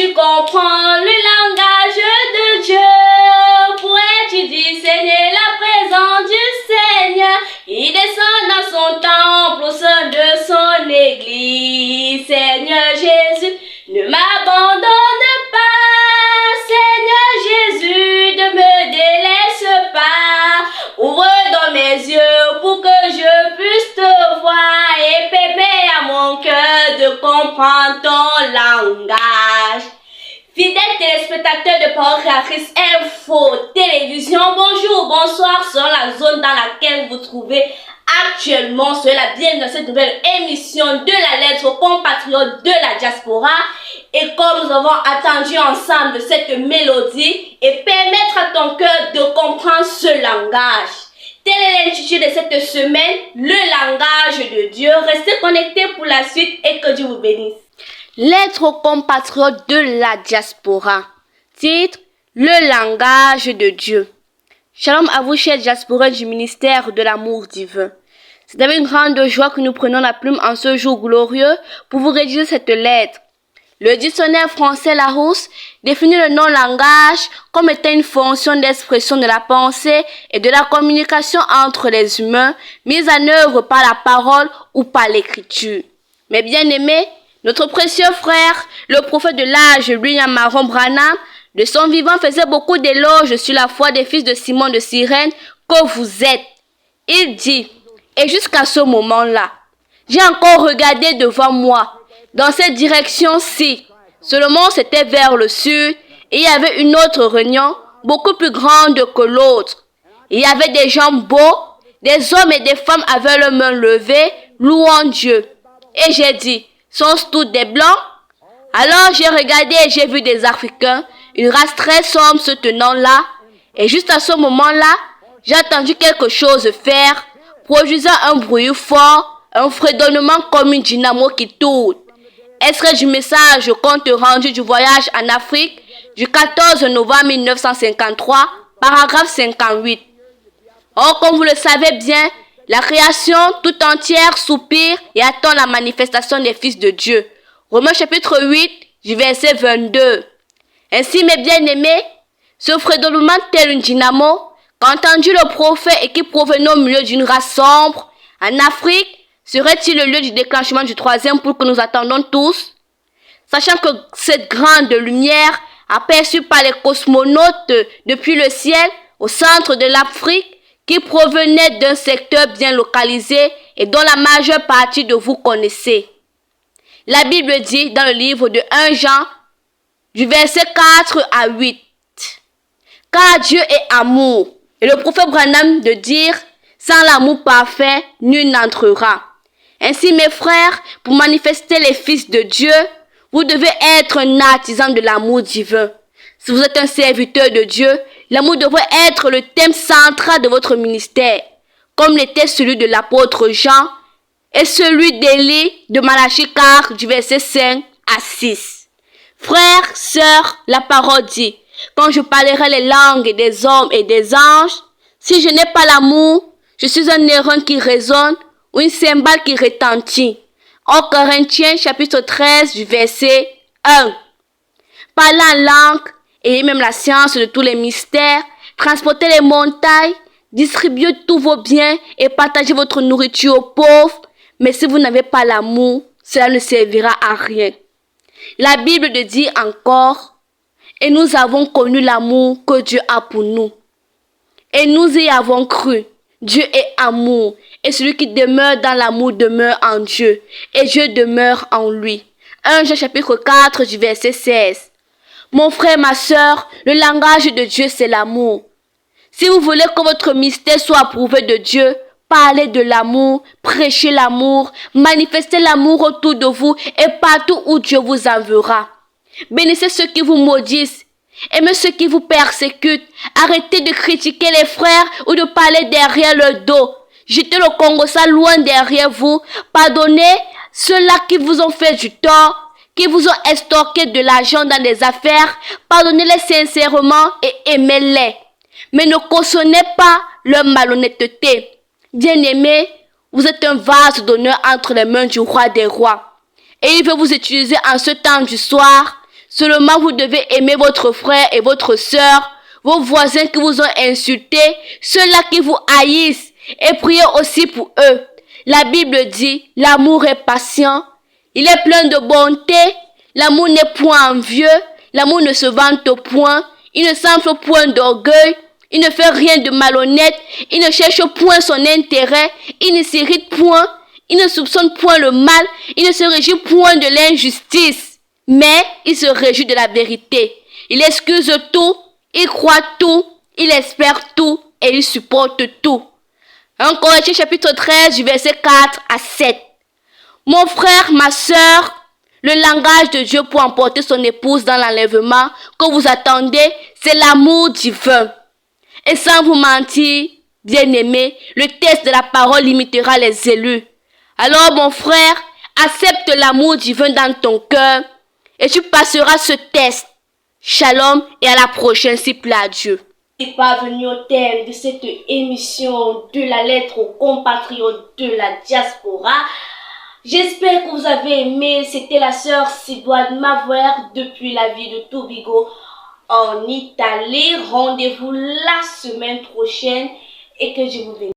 tu comprends le langage de Dieu. Pourrais-tu discerner la présence du Seigneur? Il descend dans son temple au sein de son église. Seigneur Jésus, ne m'abandonne pas. Seigneur Jésus, ne me délaisse pas. Ouvre dans mes yeux pour que je puisse te voir et permets à mon cœur de comprendre ton langage. Fidèles téléspectateurs de Parole Créatrice Info Télévision, bonjour, bonsoir sur la zone dans laquelle vous trouvez actuellement. Soyez la bienvenue dans cette nouvelle émission de la lettre aux compatriotes de la diaspora. Et comme nous avons attendu ensemble cette mélodie et permettre à ton cœur de comprendre ce langage. Tel est l'intitulé de cette semaine, le langage de Dieu. Restez connectés pour la suite et que Dieu vous bénisse. Lettre aux compatriotes de la diaspora. Titre, le langage de Dieu. Shalom à vous, chers diasporais du ministère de l'amour divin. C'est avec une grande joie que nous prenons la plume en ce jour glorieux pour vous rédiger cette lettre. Le dictionnaire français Larousse définit le non-langage comme étant une fonction d'expression de la pensée et de la communication entre les humains, mise en œuvre par la parole ou par l'écriture. Mes bien-aimés, notre précieux frère, le prophète de l'âge, William Marion Branham, de son vivant faisait beaucoup d'éloges sur la foi des fils de Simon de Cyrène que vous êtes. Il dit, et jusqu'à ce moment-là, j'ai encore regardé devant moi, dans cette direction-ci. Seulement c'était vers le sud, et il y avait une autre réunion, beaucoup plus grande que l'autre. Il y avait des gens beaux, des hommes et des femmes avaient leurs mains levées, louant Dieu. Et j'ai dit, sont-ce tous des blancs? Alors j'ai regardé et j'ai vu des Africains, une race très sombre se tenant là. Et juste à ce moment-là, j'ai entendu quelque chose faire, produisant un bruit fort, un fredonnement comme une dynamo qui tourne. Extrait du message compte rendu du voyage en Afrique du 14 novembre 1953, paragraphe 58. Or, comme vous le savez bien, la création tout entière soupire et attend la manifestation des fils de Dieu. Romains chapitre 8, du verset 22. Ainsi, mes bien-aimés, ce fredonnement tel une dynamo, qu'entendit le prophète et qui provenait au milieu d'une race sombre, en Afrique, serait-il le lieu du déclenchement du troisième pour que nous attendons tous? Sachant que cette grande lumière, aperçue par les cosmonautes depuis le ciel, au centre de l'Afrique, qui provenait d'un secteur bien localisé et dont la majeure partie de vous connaissez. La Bible dit dans le livre de 1 Jean, du verset 4 à 8, « Car Dieu est amour, et le prophète Branham de dire, sans l'amour parfait, nul n'entrera. Ainsi, mes frères, pour manifester les fils de Dieu, vous devez être un artisan de l'amour divin. Si vous êtes un serviteur de Dieu, l'amour devrait être le thème central de votre ministère, comme l'était celui de l'apôtre Jean et celui d'Élie de Malachie 4 du verset 5 à 6. Frères, sœurs, la parole dit, quand je parlerai les langues des hommes et des anges, si je n'ai pas l'amour, je suis un airain qui résonne ou une cymbale qui retentit. En Corinthiens chapitre 13 du verset 1. Parlant en langue, ayez même la science de tous les mystères, transportez les montagnes, distribuez tous vos biens et partagez votre nourriture aux pauvres. Mais si vous n'avez pas l'amour, cela ne servira à rien. La Bible dit encore, et nous avons connu l'amour que Dieu a pour nous. Et nous y avons cru. Dieu est amour, et celui qui demeure dans l'amour demeure en Dieu, et Dieu demeure en lui. 1 Jean chapitre 4 du verset 16. Mon frère, ma sœur, le langage de Dieu c'est l'amour. Si vous voulez que votre mystère soit approuvé de Dieu, parlez de l'amour, prêchez l'amour, manifestez l'amour autour de vous et partout où Dieu vous enverra. Bénissez ceux qui vous maudissent. Aimez ceux qui vous persécutent. Arrêtez de critiquer les frères ou de parler derrière leur dos. Jetez le Congo-ça loin derrière vous. Pardonnez ceux-là qui vous ont fait du tort, qui vous ont extorqué de l'argent dans des affaires. Pardonnez-les sincèrement et aimez-les. Mais ne cautionnez pas leur malhonnêteté. Bien-aimés, vous êtes un vase d'honneur entre les mains du roi des rois. Et il veut vous utiliser en ce temps du soir, Seulement vous devez aimer votre frère et votre sœur, vos voisins qui vous ont insulté, ceux-là qui vous haïssent, et priez aussi pour eux. La Bible dit, l'amour est patient, il est plein de bonté, l'amour n'est point envieux, l'amour ne se vante point, il ne s'enfle point d'orgueil, il ne fait rien de malhonnête, il ne cherche point son intérêt, il ne s'irrite point, il ne soupçonne point le mal, il ne se réjouit point de l'injustice, mais il se réjouit de la vérité. Il excuse tout, il croit tout, il espère tout et il supporte tout. 1 Corinthiens chapitre 13 du verset 4 à 7. Mon frère, ma sœur, le langage de Dieu pour emporter son épouse dans l'enlèvement que vous attendez, c'est l'amour divin. Et sans vous mentir, bien-aimé, le test de la parole limitera les élus. Alors mon frère, accepte l'amour divin dans ton cœur et tu passeras ce test. Shalom et à la prochaine, s'il plaît à Dieu. C'est parvenu au thème de cette émission de la lettre aux compatriotes de la diaspora. J'espère que vous avez aimé. C'était la sœur Sidoine Mavouer depuis la ville de Tobigo en Italie. Rendez-vous la semaine prochaine et que je vous bénisse.